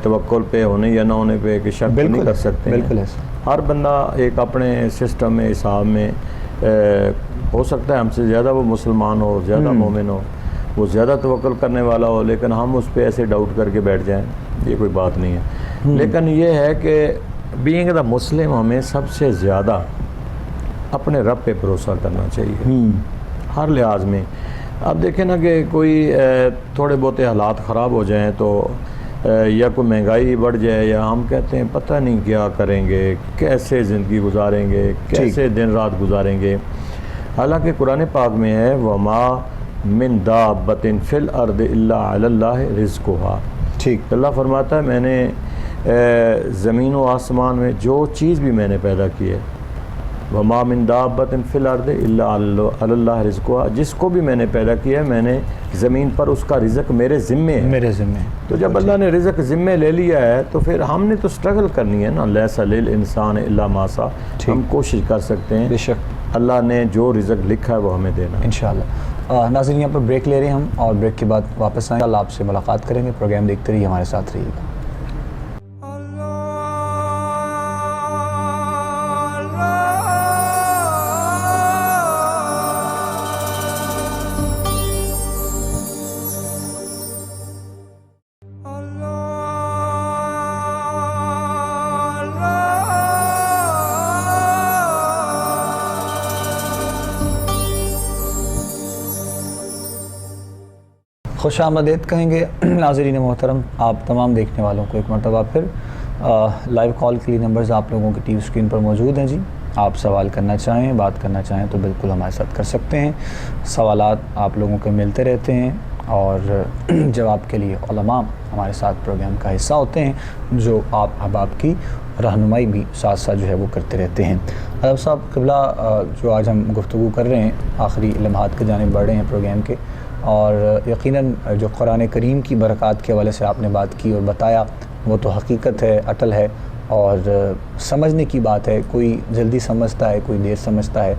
B: توکل پہ ہونے یا نہ ہونے پہ کہ شک نہیں کر سکتے.
A: بالکل.
B: ہر بندہ ایک اپنے سسٹم میں، حساب میں ہو سکتا ہے ہم سے زیادہ وہ مسلمان ہو، زیادہ مومن ہو، وہ زیادہ توکل کرنے والا ہو، لیکن ہم اس پہ ایسے ڈاؤٹ کر کے بیٹھ جائیں، یہ کوئی بات نہیں ہے. لیکن یہ ہے کہ بینگ دا مسلم ہمیں سب سے زیادہ اپنے رب پہ بھروسہ کرنا چاہیے ہر لحاظ میں. اب دیکھیں نا کہ کوئی تھوڑے بہت حالات خراب ہو جائیں تو یا کوئی مہنگائی بڑھ جائے یا ہم کہتے ہیں پتہ نہیں کیا کریں گے، کیسے زندگی گزاریں گے، کیسے دن رات گزاریں گے. حالانکہ قرآن پاک میں ہے وَمَا مِن دَابَّةٍ فِي الْأَرْضِ إِلَّا عَلَى اللَّهِ رِزْقُهَا. ٹھیک. اللہ فرماتا ہے میں نے زمین و آسمان میں جو چیز بھی میں نے پیدا کی ہے، وَمَا مِن دَابَّةٍ فِي الْأَرْضِ إِلَّا عَلَى اللَّهِ رِزْقُهَا، جس کو بھی میں نے پیدا کیا ہے میں نے زمین پر اس کا رزق میرے ذمے ہے.
A: میرے ذمے.
B: تو جب اللہ نے رزق ذمے لے لیا ہے تو پھر ہم نے تو سٹرگل کرنی ہے نا. لَيْسَ لِلْإِنسَانِ إِلَّا مَا سَعَىٰ. ہم کوشش کر سکتے ہیں،
A: بے شک
B: اللہ نے جو رزق لکھا ہے وہ ہمیں دینا ہے
A: انشاءاللہ. ناظرین یہاں پر بریک لے رہے ہیں ہم، اور بریک کے بعد واپس آئیں. اللہ آپ سے ملاقات کریں گے. پروگرام دیکھتے رہیے، ہمارے ساتھ رہیے گا. خوش آمدید کہیں گے ناظرین محترم آپ تمام دیکھنے والوں کو ایک مرتبہ پھر. لائیو کال کے لیے نمبرز آپ لوگوں کی ٹی وی اسکرین پر موجود ہیں. جی آپ سوال کرنا چاہیں، بات کرنا چاہیں تو بالکل ہمارے ساتھ کر سکتے ہیں. سوالات آپ لوگوں کے ملتے رہتے ہیں اور جواب کے لیے علماء ہمارے ساتھ پروگرام کا حصہ ہوتے ہیں جو آپ احباب کی رہنمائی بھی ساتھ ساتھ جو ہے وہ کرتے رہتے ہیں. ادب صاحب قبلہ، جو آج ہم گفتگو کر رہے ہیں آخری لمحات کے جانب بڑھ رہے ہیں پروگرام کے، اور یقیناً جو قرآن کریم کی برکات کے حوالے سے آپ نے بات کی اور بتایا وہ تو حقیقت ہے، اٹل ہے اور سمجھنے کی بات ہے. کوئی جلدی سمجھتا ہے، کوئی دیر سمجھتا ہے.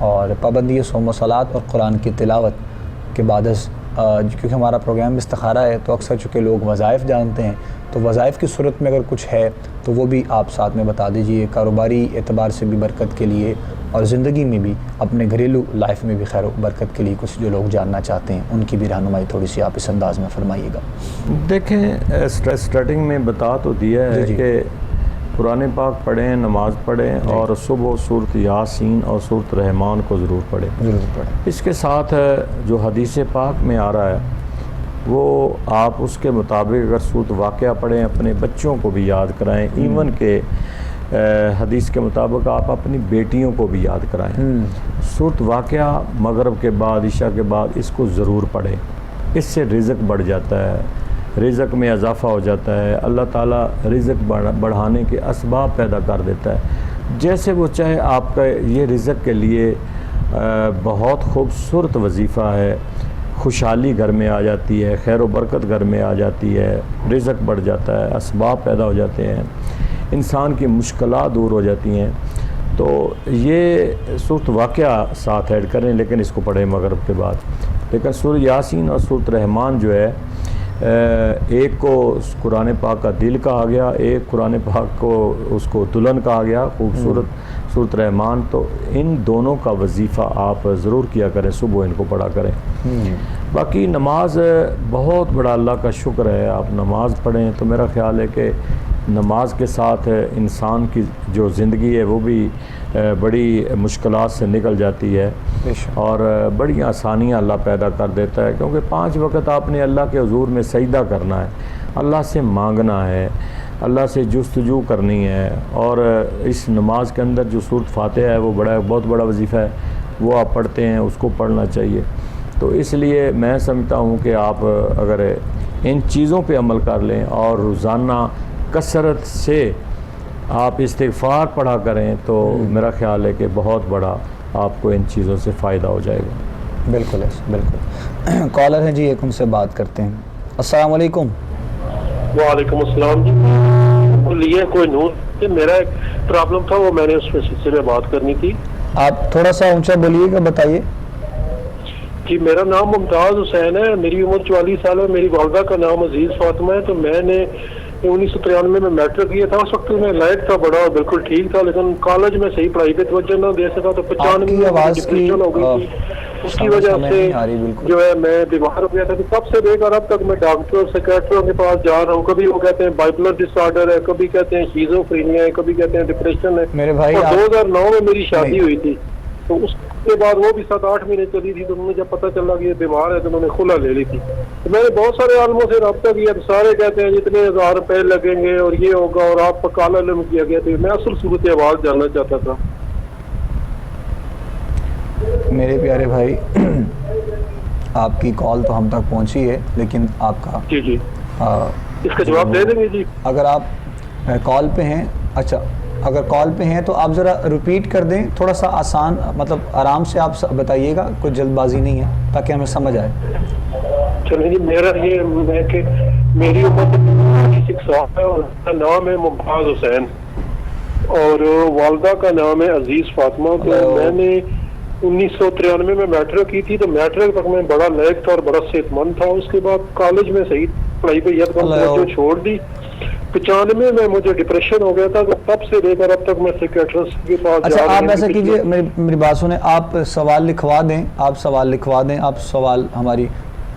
A: اور پابندی صوم و صلات اور قرآن کی تلاوت کے بعد کیونکہ ہمارا پروگرام استخارہ ہے تو اکثر چونکہ لوگ وظائف جانتے ہیں تو وظائف کی صورت میں اگر کچھ ہے تو وہ بھی آپ ساتھ میں بتا دیجئے. کاروباری اعتبار سے بھی برکت کے لیے اور زندگی میں بھی، اپنے گھریلو لائف میں بھی خیر و برکت کے لیے کچھ جو لوگ جاننا چاہتے ہیں ان کی بھی رہنمائی تھوڑی سی آپ اس انداز میں فرمائیے گا.
B: دیکھیں اسٹارٹنگ میں بتا تو دیا ہے کہ قرآن پاک پڑھیں، نماز پڑھیں اور صبح سورۃ یاسین اور سورۃ رحمان کو ضرور پڑھیں. اس کے ساتھ جو حدیث پاک میں آ رہا ہے وہ آپ اس کے مطابق اگر سورۃ واقعہ پڑھیں، اپنے بچوں کو بھی یاد کرائیں. ایون کہ حدیث کے مطابق آپ اپنی بیٹیوں کو بھی یاد کرائیں. سورۃ واقعہ مغرب کے بعد، عشاء کے بعد اس کو ضرور پڑھیں. اس سے رزق بڑھ جاتا ہے، رزق میں اضافہ ہو جاتا ہے. اللہ تعالیٰ رزق بڑھانے کے اسباب پیدا کر دیتا ہے جیسے وہ چاہے. آپ کا یہ رزق کے لیے بہت خوبصورت وظیفہ ہے. خوشحالی گھر میں آ جاتی ہے، خیر و برکت گھر میں آ جاتی ہے، رزق بڑھ جاتا ہے، اسباب پیدا ہو جاتے ہیں، انسان کی مشکلات دور ہو جاتی ہیں. تو یہ سورۃ واقعہ ساتھ ایڈ کریں، لیکن اس کو پڑھیں مغرب کے بعد. لیکن سورۃ یاسین اور سورۃ رحمان جو ہے، ایک کو قرآن پاک کا دل کہا گیا، ایک قرآن پاک کو اس کو دلہن کہا گیا، خوبصورت سورۃ رحمان. تو ان دونوں کا وظیفہ آپ ضرور کیا کریں، صبح ان کو پڑھا کریں. باقی نماز بہت بڑا اللہ کا شکر ہے. آپ نماز پڑھیں تو میرا خیال ہے کہ نماز کے ساتھ انسان کی جو زندگی ہے وہ بھی بڑی مشکلات سے نکل جاتی ہے اور بڑی آسانیاں اللہ پیدا کر دیتا ہے، کیونکہ 5 وقت آپ نے اللہ کے حضور میں سجدہ کرنا ہے، اللہ سے مانگنا ہے، اللہ سے جستجو کرنی ہے، اور اس نماز کے اندر جو سورۃ فاتحہ ہے وہ بہت بڑا وظیفہ ہے، وہ آپ پڑھتے ہیں، اس کو پڑھنا چاہیے۔ تو اس لیے میں سمجھتا ہوں کہ آپ اگر ان چیزوں پہ عمل کر لیں اور روزانہ کثرت سے آپ استغفار پڑھا کریں تو میرا خیال ہے کہ بہت بڑا آپ کو ان چیزوں سے فائدہ ہو جائے گا۔
A: بالکل بالکل۔ کالر ہیں جی، ایک ان سے بات کرتے ہیں۔ السلام علیکم۔
C: وعلیکم السلام جی، یہ کوئی نور کہ میرا ایک پرابلم تھا، وہ میں نے اس سلسلے میں بات کرنی تھی۔
A: آپ تھوڑا سا اونچا بولیے گا، بتائیے۔
C: جی، میرا نام ممتاز حسین ہے، میری عمر 44 سال ہے، میری والدہ کا نام عزیز فاطمہ ہے۔ تو میں نے 1993 میں میٹرک کیا تھا، اس وقت میں لائق تھا بڑا اور بالکل ٹھیک تھا، لیکن کالج میں صحیح پڑھائی پہ توجہ نہ دے سکا، تو 95 میں ڈپریشن ہو گئی تھی، اس کی وجہ سے جو ہے میں بیمار ہو گیا تھا۔ تو تب سے لے کر اب تک میں ڈاکٹر سیکریٹریوں کے پاس جا رہا ہوں، کبھی وہ کہتے ہیں بائپولر ڈس آرڈر ہے، کبھی کہتے ہیں شیزوفرینیا ہے، کبھی کہتے ہیں ڈپریشن ہے۔
A: میرے بھائی،
C: اور 2009 میں میری شادی ہوئی تھی، تو اس کے بعد وہ بھی 7-8 مہینے چلی تھی، تو انہوں نے جب پتہ چلا کہ یہ بیمار ہے تو انہوں نے خلا لے لی تھی۔ تو میں نے بہت سارے عالموں سے رابطہ کیا، تو سارے کہتے ہیں جتنے 1000 روپے لگیں گے اور یہ ہوگا، اور آپ پر کالا علم کیا گیا۔ تو میں اصل صورت حال جاننا چاہتا تھا۔
A: میرے پیارے بھائی، آپ کی کال تو ہم تک پہنچی ہے، لیکن آپ کا
C: جی اس کا جواب دے دیں گے جی؟
A: اگر آپ کال پہ ہیں، اچھا اگر کال پہ ہیں تو آپ ذرا ریپیٹ کر دیں، تھوڑا سا آسان، مطلب آرام سے آپ بتائیے گا، کوئی جلد بازی نہیں ہے، تاکہ ہمیں سمجھ آئے۔
C: چلیں جی، میرا یہ ہے کہ میری عمر 36 سال ہے اور میرا نام ہے ممتاز حسین اور والدہ کا نام ہے عزیز فاطمہ۔ تو میں نے 1993 میں میٹرک کی تھی، تو میٹرک تک میں بڑا لائق تھا اور بڑا صحت مند تھا۔ اس کے بعد کالج میں صحیح پڑھائی پہ توجہ چھوڑ دی۔ 95 میں مجھے ڈپریشن ہو گیا تھا، تو تب سے لے کر اب تک میں سیکریٹرس کے پاس
A: اچھا آپ ایسا کیجئے، میری بات سنیں، آپ سوال لکھوا دیں، آپ سوال ہماری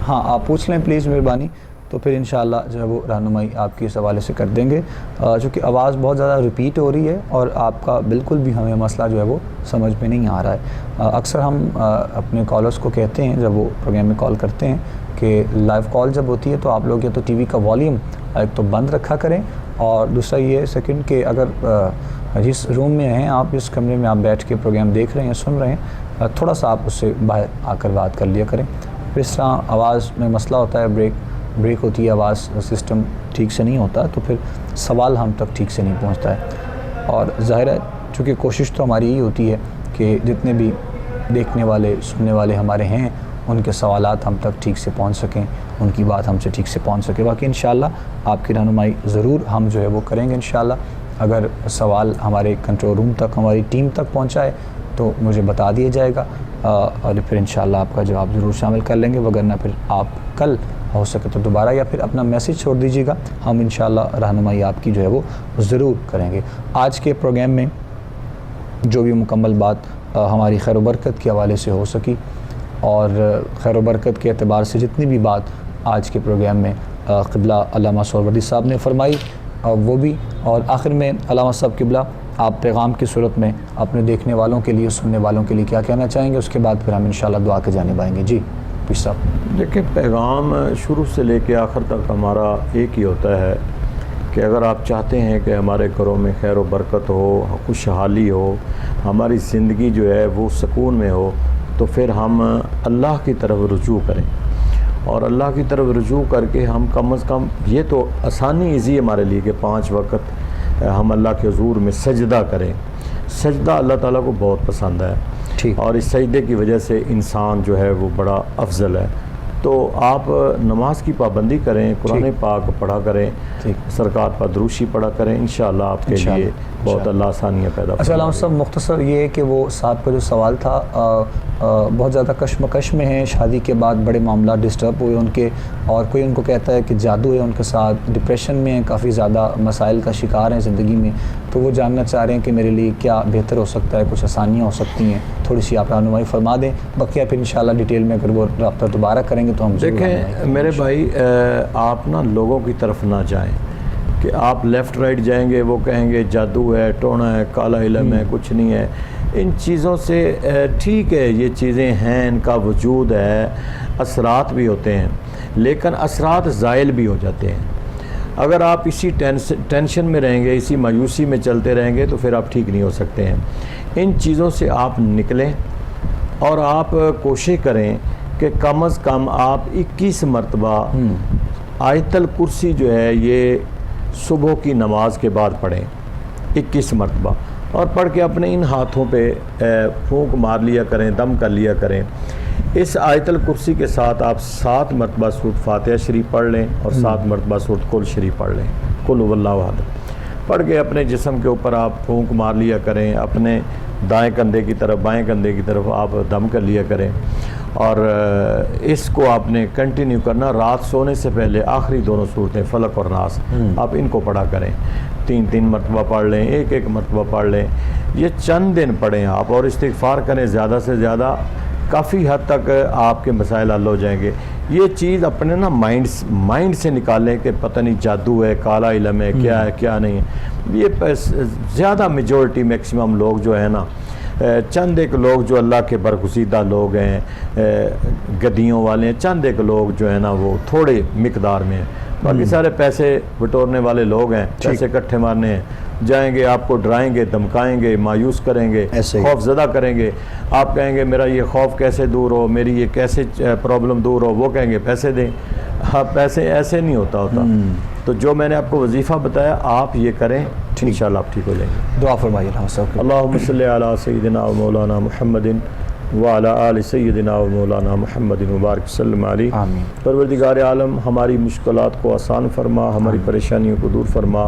A: آپ پوچھ لیں پلیز، مہربانی، تو پھر انشاءاللہ جو ہے وہ رہنمائی آپ کی اس حوالے سے کر دیں گے، چونکہ آواز بہت زیادہ ریپیٹ ہو رہی ہے اور آپ کا بالکل بھی ہمیں مسئلہ جو ہے وہ سمجھ میں نہیں آ رہا ہے۔ اکثر ہم اپنے کالرز کو کہتے ہیں جب وہ پروگرام میں کال کرتے ہیں کہ لائیو کال جب ہوتی ہے تو آپ لوگ یا تو ٹی وی کا والیوم ایک تو بند رکھا کریں، اور دوسرا یہ سیکنڈ کہ اگر جس روم میں ہیں آپ، جس کمرے میں آپ بیٹھ کے پروگرام دیکھ رہے ہیں، سن رہے ہیں، تھوڑا سا آپ اس سے باہر آ کر بات کر لیا کریں۔ پھر اس طرح آواز میں مسئلہ ہوتا ہے، بریک ہوتی ہے، آواز سسٹم ٹھیک سے نہیں ہوتا، تو پھر سوال ہم تک ٹھیک سے نہیں پہنچتا ہے۔ اور ظاہر ہے چونکہ کوشش تو ہماری یہی ہوتی ہے کہ جتنے بھی دیکھنے والے سننے والے ہمارے ہیں ان کے سوالات ہم تک ٹھیک سے پہنچ سکیں، ان کی بات ہم سے ٹھیک سے پہنچ سکے۔ باقی انشاءاللہ آپ کی رہنمائی ضرور ہم جو ہے وہ کریں گے انشاءاللہ۔ اگر سوال ہمارے کنٹرول روم تک، ہماری ٹیم تک پہنچائے تو مجھے بتا دیا جائے گا، اور پھر انشاءاللہ آپ کا جواب ضرور شامل کر لیں گے، وگرنہ پھر آپ کل ہو سکے تو دوبارہ یا پھر اپنا میسیج چھوڑ دیجیے گا، ہم انشاءاللہ رہنمائی آپ کی جو ہے وہ ضرور کریں گے۔ آج کے پروگرام میں جو بھی مکمل بات ہماری خیر و برکت کے حوالے سے ہو سکی، اور خیر و برکت کے اعتبار سے جتنی بھی بات آج کے پروگرام میں قبلہ علامہ سہروردی صاحب نے فرمائی وہ بھی، اور آخر میں علامہ صاحب قبلہ آپ پیغام کی صورت میں اپنے دیکھنے والوں کے لیے، سننے والوں کے لیے کیا کہنا چاہیں گے، اس کے بعد پھر ہم انشاءاللہ دعا کے جانب آئیں گے۔ جی پیش صاحب۔
B: دیکھیں، پیغام شروع سے لے کے آخر تک ہمارا ایک ہی ہوتا ہے کہ اگر آپ چاہتے ہیں کہ ہمارے گھروں میں خیر و برکت ہو، خوشحالی ہو، ہماری زندگی جو ہے وہ سکون میں ہو، تو پھر ہم اللہ کی طرف رجوع کریں، اور اللہ کی طرف رجوع کر کے ہم کم از کم، یہ تو آسانی ایزی ہمارے لیے کہ 5 وقت ہم اللہ کے حضور میں سجدہ کریں۔ سجدہ اللہ تعالیٰ کو بہت پسند ہے، اور اس سجدے کی وجہ سے انسان جو ہے وہ بڑا افضل ہے۔ تو آپ نماز کی پابندی کریں، قرآن پاک پڑھا کریں، سرکار پر دروشی پڑھا کریں، انشاءاللہ آپ کے لیے بہت اللہ آسانیاں پیدا کریں۔
A: اچھا علامہ صاحب، مختصر یہ ہے کہ وہ صاحب کا جو سوال تھا، بہت زیادہ کشمکش میں ہیں، شادی کے بعد بڑے معاملات ڈسٹرب ہوئے ان کے، اور کوئی ان کو کہتا ہے کہ جادو ہے ان کے ساتھ، ڈپریشن میں ہیں، کافی زیادہ مسائل کا شکار ہیں زندگی میں، تو وہ جاننا چاہ رہے ہیں کہ میرے لیے کیا بہتر ہو سکتا ہے، کچھ آسانیاں ہو سکتی ہیں، تھوڑی سی آپ رہنمائی فرما دیں، بقیہ پھر انشاءاللہ ڈیٹیل میں اگر وہ رابطہ دوبارہ کریں گے تو ہم
B: دیکھیں میرے بھائی، آپ نا لوگوں کی طرف نہ جائیں کہ آپ لیفٹ رائٹ جائیں گے وہ کہیں گے جادو ہے، ٹونا ہے، کالا علم ہے، کچھ نہیں ہے۔ ان چیزوں سے ٹھیک ہے یہ چیزیں ہیں، ان کا وجود ہے، اثرات بھی ہوتے ہیں، لیکن اثرات زائل بھی ہو جاتے ہیں۔ اگر آپ اسی ٹینشن میں رہیں گے، اسی مایوسی میں چلتے رہیں گے تو پھر آپ ٹھیک نہیں ہو سکتے ہیں۔ ان چیزوں سے آپ نکلیں اور آپ کوشش کریں کہ کم از کم آپ 21 مرتبہ آیت الکرسی جو ہے یہ صبح کی نماز کے بعد پڑھیں، 21 مرتبہ، اور پڑھ کے اپنے ان ہاتھوں پہ پھونک مار لیا کریں، دم کر لیا کریں۔ اس آیت الکرسی کے ساتھ آپ 7 مرتبہ سورۃ فاتحہ شریف پڑھ لیں اور 7 مرتبہ سورۃ کل شریف پڑھ لیں، قل هو اللہ احد، پڑھ کے اپنے جسم کے اوپر آپ پھونک مار لیا کریں، اپنے دائیں کندھے کی طرف بائیں کندھے کی طرف آپ دم کر لیا کریں، اور اس کو آپ نے کنٹینیو کرنا۔ رات سونے سے پہلے آخری دونوں صورتیں فلق اور ناس آپ ان کو پڑھا کریں، 3 مرتبہ پڑھ لیں، 1 مرتبہ پڑھ لیں، یہ چند دن پڑھیں آپ، اور استغفار کریں زیادہ سے زیادہ، کافی حد تک آپ کے مسائل حل ہو جائیں گے۔ یہ چیز اپنے نا مائنڈ سے نکالیں کہ پتہ نہیں جادو ہے، کالا علم ہے، کیا ہے کیا نہیں ہے۔ یہ زیادہ میجورٹی میکسیمم لوگ جو ہے نا، چند ایک لوگ جو اللہ کے برگزیدہ لوگ ہیں، گدیوں والے ہیں، چند ایک لوگ جو ہے نا وہ تھوڑے مقدار میں ہیں، باقی سارے پیسے بٹورنے والے لوگ ہیں، پیسے اکٹھے مارنے ہیں، جائیں گے آپ کو ڈرائیں گے، دمکائیں گے، مایوس کریں گے، خوف زدہ کریں گے۔ آپ کہیں گے میرا یہ خوف کیسے دور ہو، میری یہ کیسے پرابلم دور ہو، وہ کہیں گے پیسے دیں۔ پیسے ایسے نہیں ہوتا۔ تو جو میں نے آپ کو وظیفہ بتایا آپ یہ کریں، انشاءاللہ آپ ٹھیک ہو جائیں گے۔
A: دعا فرمائیے۔
B: اللہم صلی علی سیدنا و مولانا محمد وعلی آل سیدنا و مولانا محمد مبارک وسلم علیہ۔
A: آمین۔
B: پروردگار عالم ہماری مشکلات کو آسان فرما، ہماری پریشانیوں کو دور فرما۔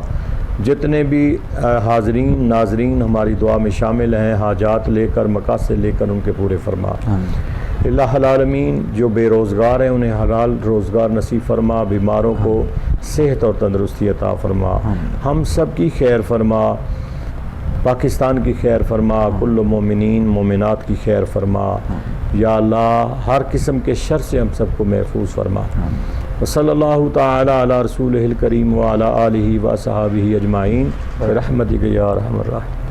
B: جتنے بھی حاضرین ناظرین ہماری دعا میں شامل ہیں، حاجات لے کر مقاصد لے کر ان کے پورے فرما۔ اللہ العالمین جو بے روزگار ہیں انہیں حلال روزگار نصیب فرما، بیماروں کو صحت اور تندرستی عطا فرما، ہم سب کی خیر فرما، پاکستان کی خیر فرما، کل مومنین مومنات کی خیر فرما، یا اللہ ہر قسم کے شر سے ہم سب کو محفوظ فرما۔ وصلی اللہ تعالی علی رسولہ الکریم وعلی آلہ وصحبہ اجمعین برحمتک یا ارحم الراحمین۔